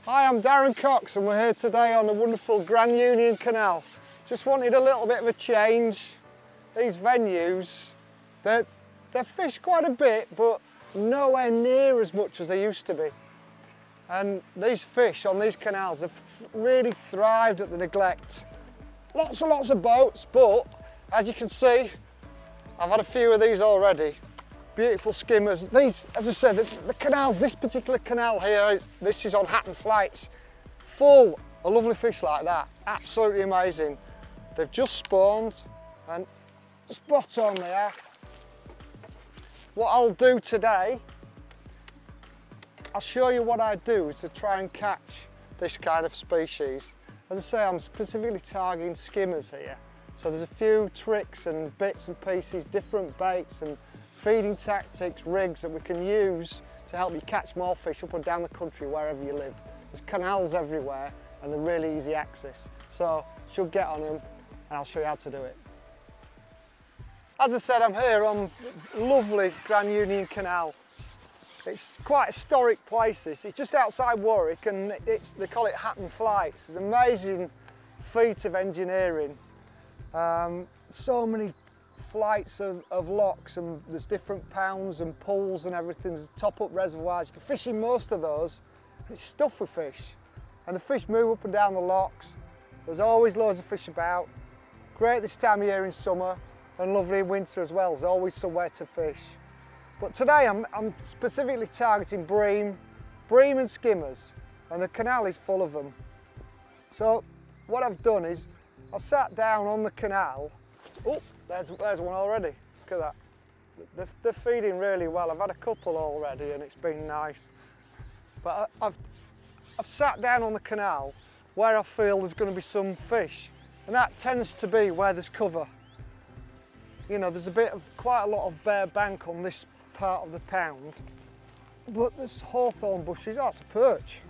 Hi, I'm Darren Cox and we're here today on the wonderful Grand Union Canal. Just wanted a little bit of a change. These venues, they're fished quite a bit, but nowhere near as much as they used to be. And these fish on these canals have really thrived at the neglect. Lots and lots of boats, but as you can see, I've had a few of these already. Beautiful skimmers. These, as I said, the canals, this particular canal here, this is on Hatton Flights, full of lovely fish like that. Absolutely amazing. They've just spawned and spot on they are. What I'll do today, I'll show you what I do to try and catch this kind of species. As I say, I'm specifically targeting skimmers here. So there's a few tricks and bits and pieces, different baits and feeding tactics, rigs that we can use to help you catch more fish up and down the country wherever you live. There's canals everywhere and they're really easy access. So should get on them and I'll show you how to do it. As I said, I'm here on lovely Grand Union Canal. It's quite a historic place this. It's just outside Warwick and they call it Hatton Flights. It's an amazing feat of engineering. So many flights of locks and there's different pounds and pools and everything. There's top-up reservoirs. You can fish in most of those. It's stuffed with fish. And the fish move up and down the locks. There's always loads of fish about. Great this time of year in summer and lovely in winter as well. There's always somewhere to fish. But today I'm specifically targeting bream and skimmers, and the canal is full of them. So what I've done is I've sat down on the canal. Oh, there's one already. Look at that. They're feeding really well. I've had a couple already and it's been nice. But I've sat down on the canal where I feel there's going to be some fish, and that tends to be where there's cover. You know, there's quite a lot of bare bank on this part of the pound, but there's hawthorn bushes. Oh, it's a perch.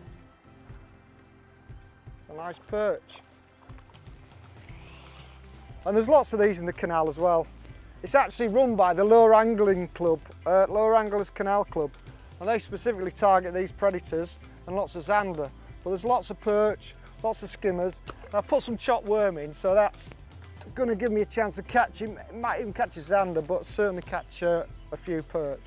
It's a nice perch. And there's lots of these in the canal as well. It's actually run by the Lower Angling Club, Lower Anglers Canal Club, and they specifically target these predators and lots of zander. But there's lots of perch, lots of skimmers. And I put some chopped worm in, so that's going to give me a chance of catching. It might even catch a zander, but certainly catch a few perch.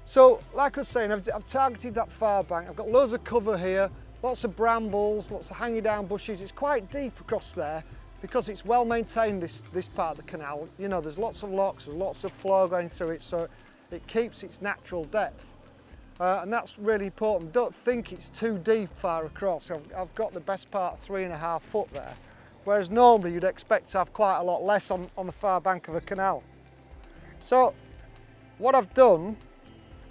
So, like I was saying, I've targeted that far bank. I've got loads of cover here, lots of brambles, lots of hanging down bushes. It's quite deep across there because it's well maintained, this part of the canal. You know, there's lots of locks, there's lots of flow going through it, so it keeps its natural depth. And that's really important. Don't think it's too deep far across. I've got the best part 3.5 foot there, whereas normally you'd expect to have quite a lot less on the far bank of a canal. So what I've done,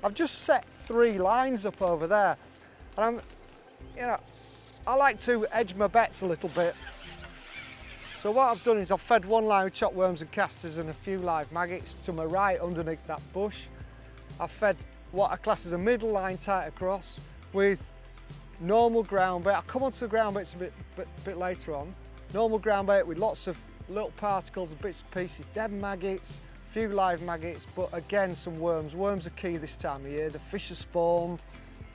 I've just set 3 lines up over there, and I like to edge my bets a little bit. So what I've done is I've fed one line with chopped worms and casters and a few live maggots to my right underneath that bush. I've fed what I class as a middle line tight across with normal ground bait. I'll come onto the ground baits a bit later on. Normal ground bait with lots of little particles and bits and pieces, dead maggots, a few live maggots, but again some worms. Worms are key this time of year. The fish are spawned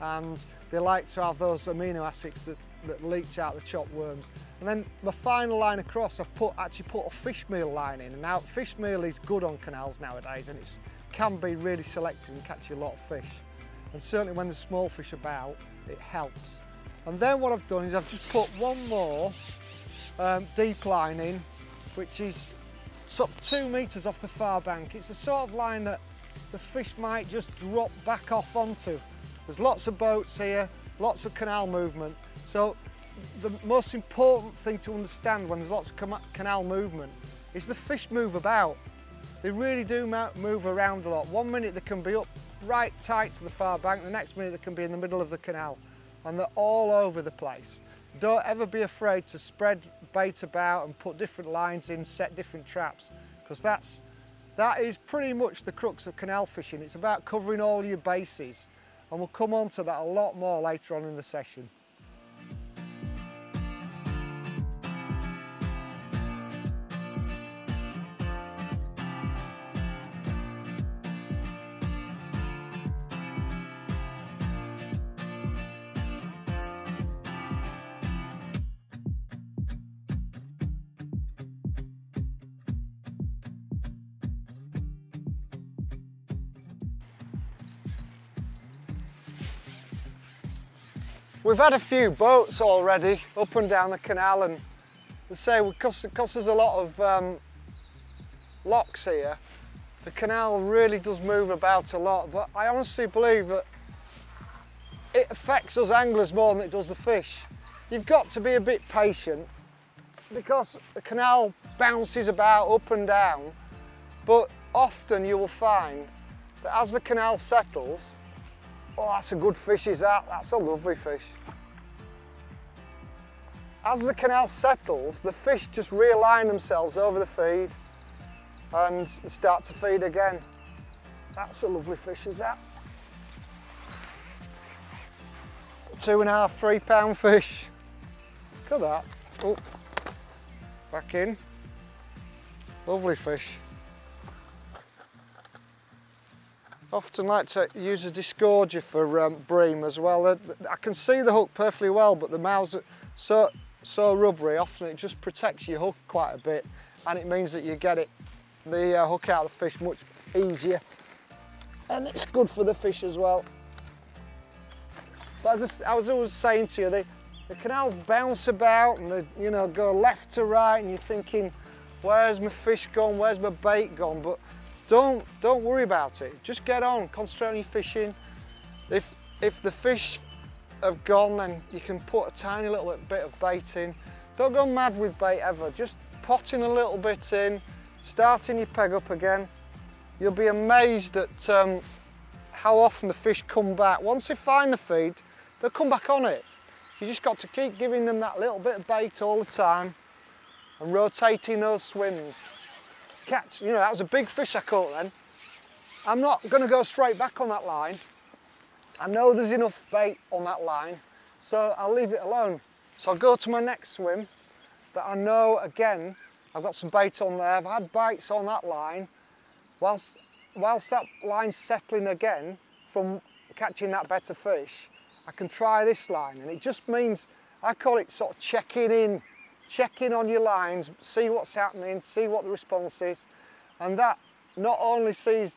and they like to have those amino acids that leach out the chopped worms. And then my final line across, I've actually put a fish meal line in. And now fish meal is good on canals nowadays, and it can be really selective and catch you a lot of fish. And certainly when there's small fish about, it helps. And then what I've done is I've just put one more deep line in, which is sort of 2 metres off the far bank. It's the sort of line that the fish might just drop back off onto. There's lots of boats here, lots of canal movement. So the most important thing to understand when there's lots of canal movement is the fish move about. They really do move around a lot. One minute they can be up right tight to the far bank, the next minute they can be in the middle of the canal, and they're all over the place. Don't ever be afraid to spread bait about and put different lines in, set different traps, because that is pretty much the crux of canal fishing. It's about covering all your bases, and we'll come on to that a lot more later on in the session. We've had a few boats already up and down the canal, and they say because there's a lot of locks here, the canal really does move about a lot, but I honestly believe that it affects us anglers more than it does the fish. You've got to be a bit patient because the canal bounces about up and down, but often you will find that as the canal settles, oh, that's a good fish, is that? That's a lovely fish. As the canal settles, the fish just realign themselves over the feed and start to feed again. That's a lovely fish, is that? 2.5, 3 pound fish. Look at that. Oh, back in. Lovely fish. Often like to use a disgorger for bream as well. I can see the hook perfectly well, but the mouths are so rubbery, often it just protects your hook quite a bit, and it means that you get the hook out of the fish much easier, and it's good for the fish as well. But as I was always saying to you, the canals bounce about and they go left to right, and you're thinking, where's my fish gone, where's my bait gone? But don't worry about it. Just get on, concentrate on your fishing. If the fish have gone, then you can put a tiny little bit of bait in. Don't go mad with bait ever. Just potting a little bit in, starting your peg up again. You'll be amazed at how often the fish come back. Once they find the feed, they'll come back on it. You just got to keep giving them that little bit of bait all the time and rotating those swims. Catch, that was a big fish I caught then. I'm not going to go straight back on that line. I know there's enough bait on that line, so I'll leave it alone. So I'll go to my next swim that I know, again, I've got some bait on there. I've had bites on that line. Whilst that line's settling again from catching that better fish, I can try this line, and it just means, I call it sort of checking in on your lines, see what's happening, see what the response is, and that not only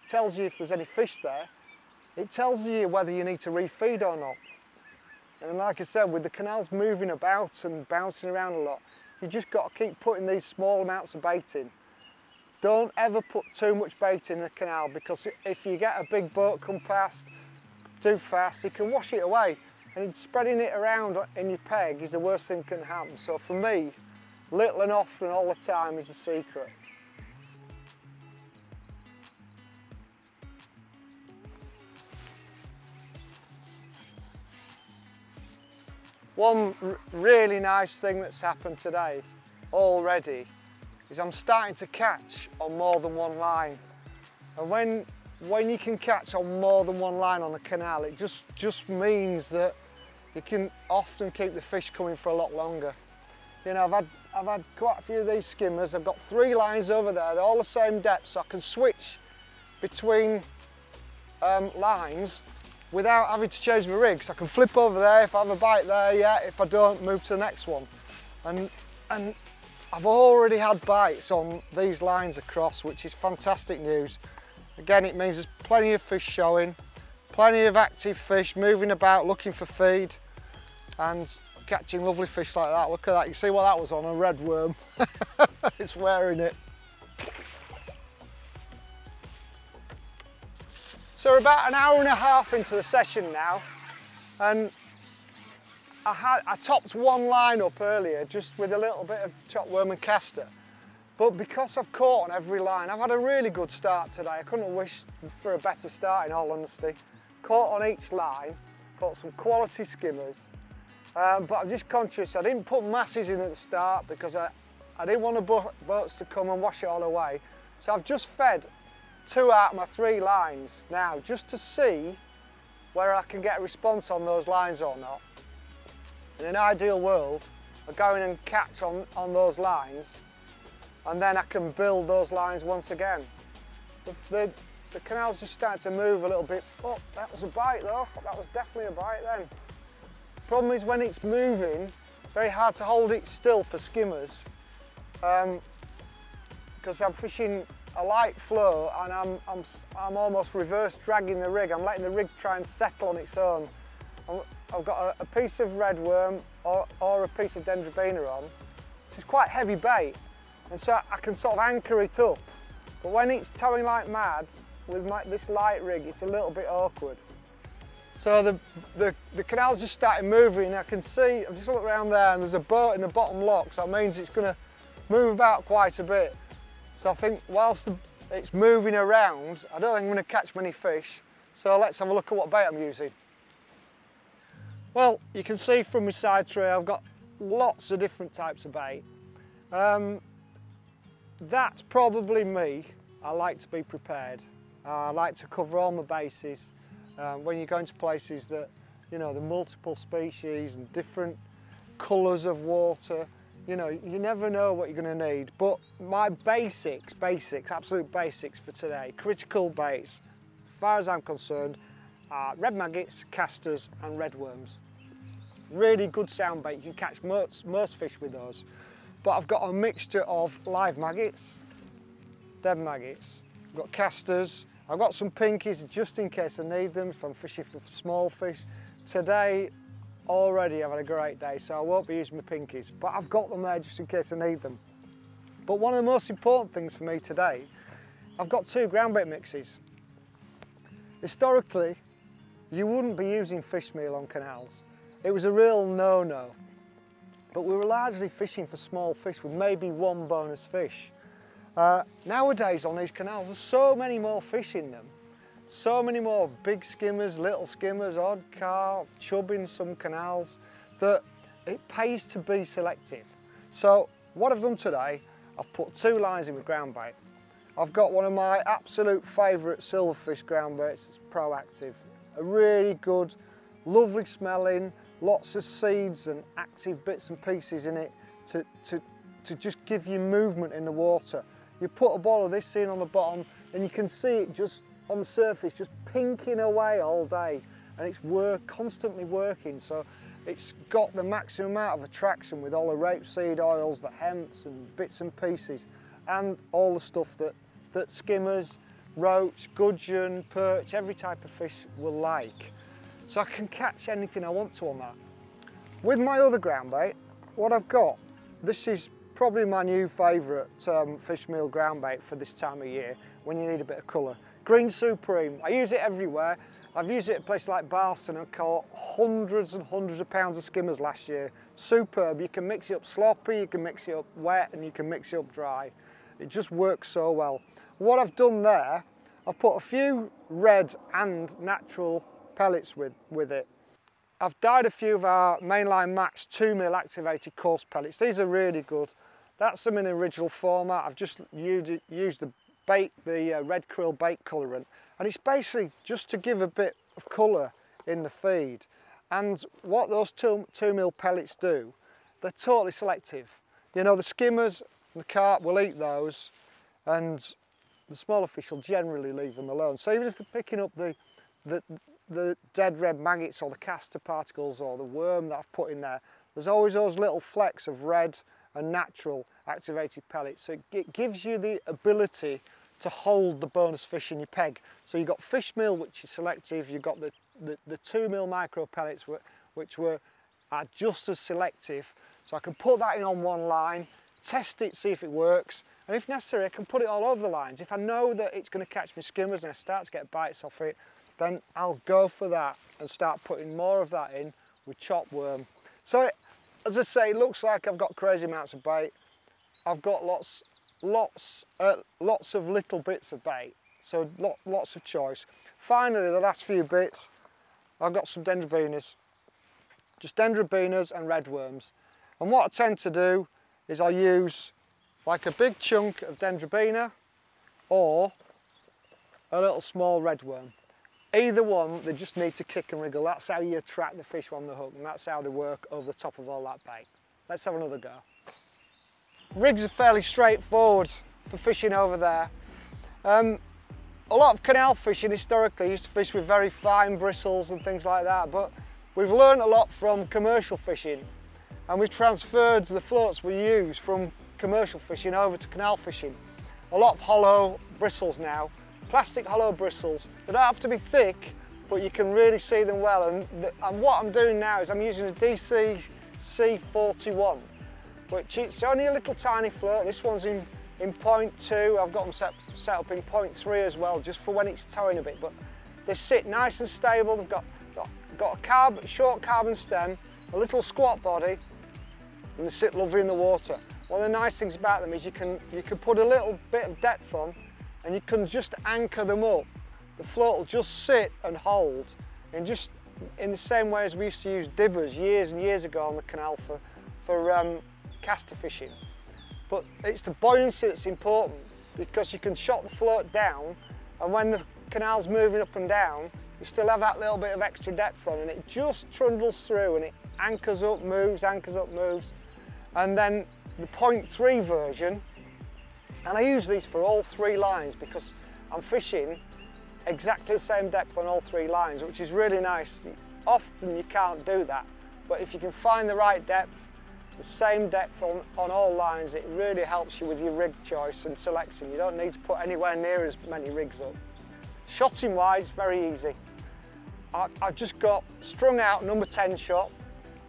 tells you if there's any fish there, it tells you whether you need to refeed or not. And like I said, with the canals moving about and bouncing around a lot, you just got to keep putting these small amounts of bait in. Don't ever put too much bait in the canal, because if you get a big boat come past too fast, it can wash it away, and spreading it around in your peg is the worst thing that can happen. So for me, little and often all the time is the secret. One really nice thing that's happened today already is I'm starting to catch on more than one line. And when you can catch on more than one line on the canal, it just means that you can often keep the fish coming for a lot longer. I've had quite a few of these skimmers. I've got 3 lines over there, they're all the same depth, so I can switch between lines without having to change my rig. So I can flip over there if I have a bite there, yeah, if I don't, move to the next one. And I've already had bites on these lines across, which is fantastic news. Again, it means there's plenty of fish showing, plenty of active fish moving about looking for feed and catching lovely fish like that. Look at that, you see what that was on, a red worm. It's wearing it. So we're about an hour and a half into the session now, and I topped one line up earlier just with a little bit of chopped worm and caster. But because I've caught on every line, I've had a really good start today. I couldn't have wished for a better start, in all honesty. Caught on each line, caught some quality skimmers. But I'm just conscious I didn't put masses in at the start because I didn't want the boats to come and wash it all away. So I've just fed 2 out of my 3 lines now, just to see whether I can get a response on those lines or not. In an ideal world, I go in and catch on those lines, and then I can build those lines once again. The canal's just starting to move a little bit. Oh, that was a bite though. That was definitely a bite then. Problem is, when it's moving, very hard to hold it still for skimmers, because I'm fishing a light flow and I'm almost reverse dragging the rig. I'm letting the rig try and settle on its own. I've got a piece of red worm or a piece of dendrobina on, which is quite heavy bait, and so I can sort of anchor it up. But when it's towing like mad with this light rig, it's a little bit awkward. So the canal's just started moving. I can see, I've just looked around there and there's a boat in the bottom lock, so that means it's going to move about quite a bit. So I think whilst it's moving around, I don't think I'm going to catch many fish. So let's have a look at what bait I'm using. Well, you can see from my side tray I've got lots of different types of bait. That's probably me. I like to be prepared. I like to cover all my bases. When you're going to places that, you know, the multiple species and different colours of water, you know, you never know what you're going to need. But my basics, absolute basics for today, critical baits, as far as I'm concerned, are red maggots, casters and red worms. Really good sound bait, you can catch most fish with those. But I've got a mixture of live maggots, dead maggots, I've got casters, I've got some pinkies just in case I need them if I'm fishing for small fish. Today, already I've had a great day, so I won't be using my pinkies, but I've got them there just in case I need them. But one of the most important things for me today, I've got 2 ground bait mixes. Historically, you wouldn't be using fish meal on canals. It was a real no-no. But we were largely fishing for small fish with maybe one bonus fish. Nowadays on these canals there's so many more fish in them. So many more big skimmers, little skimmers, odd carp, chub in some canals, that it pays to be selective. So what I've done today, I've put 2 lines in with ground bait. I've got one of my absolute favourite silverfish ground baits, it's Proactive. A really good, lovely smelling, lots of seeds and active bits and pieces in it to just give you movement in the water. You put a ball of this in on the bottom and you can see it just on the surface, just pinking away all day, and it's constantly working. So it's got the maximum amount of attraction with all the rapeseed oils, the hemps and bits and pieces, and all the stuff that skimmers, roach, gudgeon, perch, every type of fish will like. So I can catch anything I want to on that. With my other ground bait, what I've got, this is probably my new favourite fish meal ground bait for this time of year when you need a bit of colour. Green Supreme. I use it everywhere. I've used it at places like Barston and caught hundreds and hundreds of pounds of skimmers last year. Superb. You can mix it up sloppy, you can mix it up wet, and you can mix it up dry. It just works so well. What I've done there, I've put a few red and natural pellets with it. I've dyed a few of our Mainline Max 2mm activated coarse pellets. These are really good. That's them in the original format. I've just used the red krill bait colourant, and it's basically just to give a bit of colour in the feed. And what those 2mm pellets do, they're totally selective. You know, the skimmers and the carp will eat those, and the smaller fish will generally leave them alone. So even if they're picking up the dead red maggots or the castor particles or the worm that I've put in there, there's always those little flecks of red and natural activated pellets. So it gives you the ability to hold the bonus fish in your peg. So you've got fish meal, which is selective, you've got the 2mm micro pellets, which are just as selective. So I can put that in on one line, test it, see if it works, and if necessary I can put it all over the lines. If I know that it's going to catch me skimmers and I start to get bites off it, then I'll go for that and start putting more of that in with chopped worm. So as I say, it looks like I've got crazy amounts of bait. I've got lots of little bits of bait, so lots of choice. Finally, the last few bits, I've got some dendrobinas, just dendrobinas and red worms. And what I tend to do is I use like a big chunk of dendrobina or a little small red worm. Either one, they just need to kick and wriggle. That's how you attract the fish on the hook, and that's how they work over the top of all that bait. Let's have another go. Rigs are fairly straightforward for fishing over there. A lot of canal fishing historically used to fish with very fine bristles and things like that, but we've learned a lot from commercial fishing, and we've transferred the floats we use from commercial fishing over to canal fishing. A lot of hollow bristles now, plastic hollow bristles. They don't have to be thick, but you can really see them well. And what I'm doing now is I'm using a DCC41, which it's only a little tiny float. This one's in 0.2. I've got them set up in 0.3 as well, just for when it's towing a bit. But they sit nice and stable. They've got a short carbon stem, a little squat body, and they sit lovely in the water. One of the nice things about them is you can put a little bit of depth on, and you can just anchor them up. The float will just sit and hold, and just in the same way as we used to use dibbers years and years ago on the canal for caster fishing. But it's the buoyancy that's important, because you can shot the float down, and when the canal's moving up and down, you still have that little bit of extra depth on, and it just trundles through and it anchors up, moves, anchors up, moves. And then the 0.3 version, and I use these for all 3 lines because I'm fishing exactly the same depth on all 3 lines, which is really nice. Often you can't do that, but if you can find the right depth, the same depth on all lines, it really helps you with your rig choice and selection. You don't need to put anywhere near as many rigs up. Shotting wise, very easy. I've just got strung out number 10 shot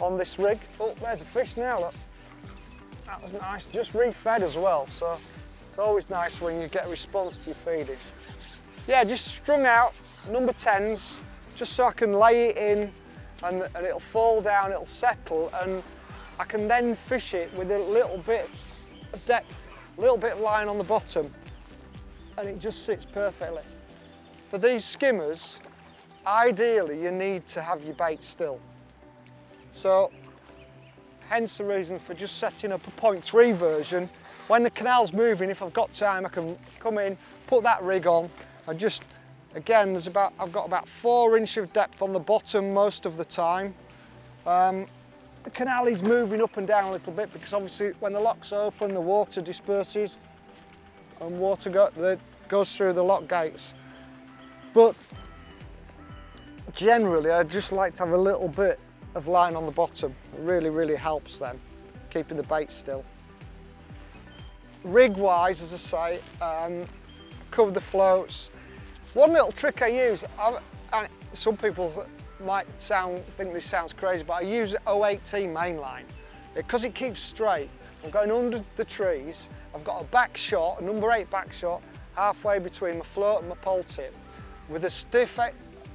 on this rig. Oh, there's a fish now, look. That was nice, just refed as well, so it's always nice when you get a response to your feeding. Yeah, just strung out number 10s, just so I can lay it in and it'll fall down, it'll settle, and I can then fish it with a little bit of depth, a little bit of line on the bottom, and it just sits perfectly. For these skimmers, ideally you need to have your bait still. So, hence the reason for just setting up a 0.3 version. When the canal's moving, if I've got time, I can come in, put that rig on, and just, again, I've got about 4 inches of depth on the bottom most of the time. The canal is moving up and down a little bit because obviously when the lock's open, the water disperses and water goes through the lock gates. But generally, I just like to have a little bit of line on the bottom. It really, really helps then, keeping the bait still. Rig wise, as I say, cover the floats. One little trick I use, and some people might think this sounds crazy, but I use 018 mainline because it keeps straight. I'm going under the trees. I've got a back shot, a number 8 back shot, halfway between my float and my pole tip, with a stiff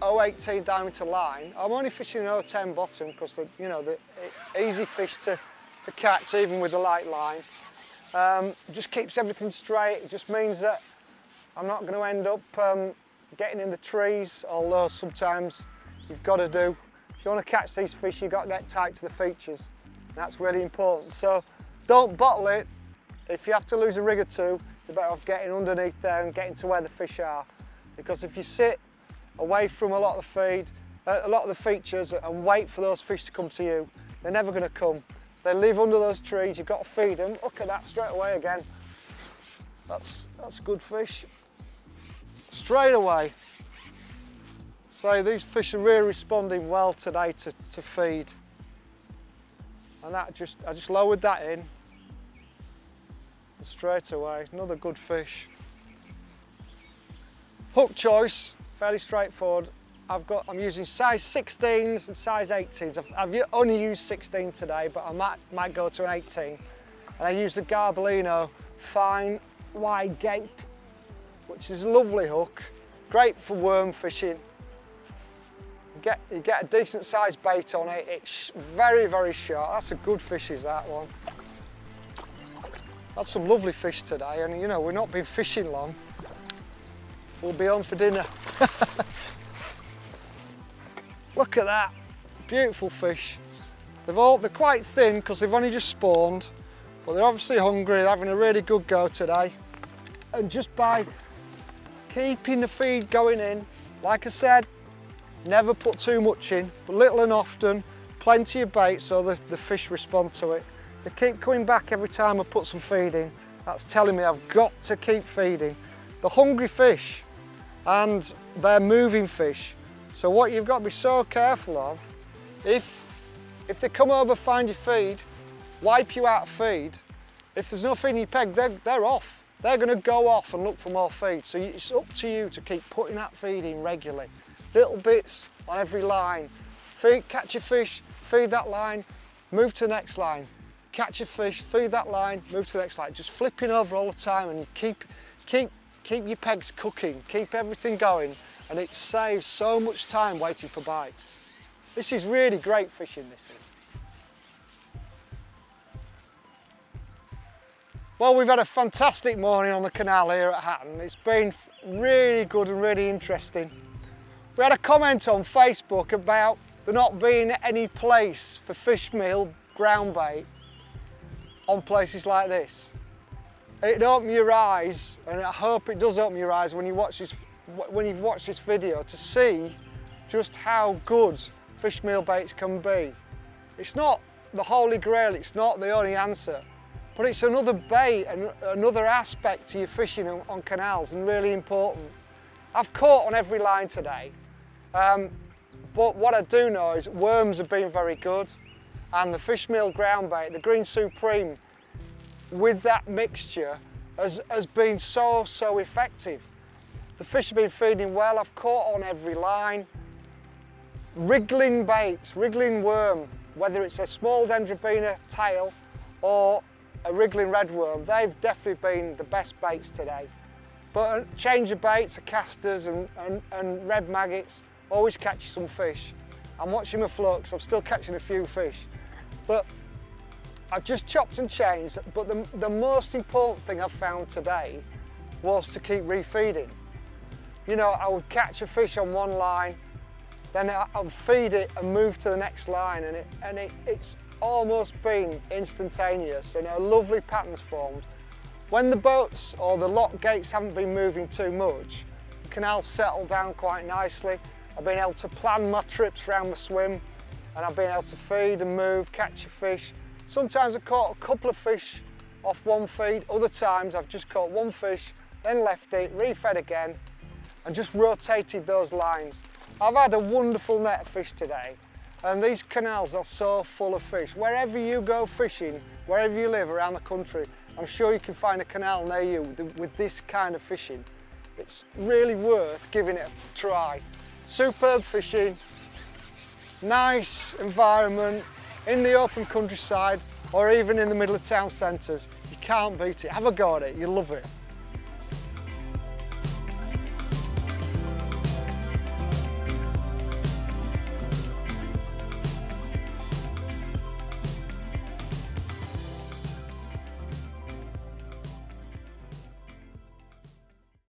018 diameter line. I'm only fishing an 010 bottom because the easy fish to catch even with a light line. It just keeps everything straight. It just means that I'm not going to end up getting in the trees, although sometimes you've got to do. If you want to catch these fish, you've got to get tight to the features. That's really important. So don't bottle it. If you have to lose a rig or 2, you're better off getting underneath there and getting to where the fish are. Because if you sit away from a lot of the features and wait for those fish to come to you, they're never going to come. They live under those trees. You've got to feed them. Look at that straight away again. That's a good fish. Straight away. So these fish are really responding well today to feed. And I just lowered that in. And straight away, another good fish. Hook choice, fairly straightforward. I'm using size 16s and size 18s. I've only used 16 today, but I might go to an 18. And I use the Garbolino fine wide gape, which is a lovely hook, great for worm fishing. You get a decent sized bait on it. It's very, very sharp. That's a good fish, is that one. Had some lovely fish today, and you know, we've not been fishing long. We'll be on for dinner. Look at that, beautiful fish. They're quite thin because they've only just spawned, but they're obviously hungry, they're having a really good go today. And just by keeping the feed going in, like I said, never put too much in, but little and often, plenty of bait so the fish respond to it. They keep coming back every time I put some feed in. That's telling me I've got to keep feeding. The hungry fish and they're moving fish. So what you've got to be so careful of, if they come over, find your feed, wipe you out of feed, if there's no feed in your peg, they're off. They're going to go off and look for more feed. So it's up to you to keep putting that feed in regularly. little bits on every line. Catch a fish, feed that line, move to the next line. Catch a fish, feed that line, move to the next line. Just flipping over all the time, and you keep your pegs cooking, keep everything going, and it saves so much time waiting for bites. This is really great fishing, this is. Well, we've had a fantastic morning on the canal here at Hatton. It's been really good and really interesting. We had a comment on Facebook about there not being any place for fish meal ground bait on places like this. It opened your eyes, and I hope it does open your eyes when you've watched this video, to see just how good fish meal baits can be. It's not the holy grail, it's not the only answer, but it's another bait and another aspect to your fishing on canals, and really important. I've caught on every line today, but what I do know is worms have been very good, and the fish meal ground bait, the Green Supreme, with that mixture has been so effective. The fish have been feeding well. I've caught on every line. Wriggling baits, wriggling worm, whether it's a small Dendrobina tail or a wriggling red worm, they've definitely been the best baits today. But a change of baits, casters and red maggots, always catch you some fish. I'm watching my flux, I'm still catching a few fish. But I've just chopped and changed, but the most important thing I've found today was to keep refeeding. You know, I would catch a fish on one line, then I'd feed it and move to the next line, and it's almost been instantaneous, and a lovely pattern's formed. When the boats or the lock gates haven't been moving too much, the canal's settled down quite nicely. I've been able to plan my trips around my swim, and I've been able to feed and move, catch a fish. Sometimes I've caught a couple of fish off one feed, other times I've just caught one fish, then left it, refed again, and just rotated those lines. I've had a wonderful net of fish today, and these canals are so full of fish. Wherever you go fishing, wherever you live around the country, I'm sure you can find a canal near you with this kind of fishing. It's really worth giving it a try. Superb fishing, nice environment, in the open countryside, or even in the middle of town centres. You can't beat it. Have a go at it, you'll love it.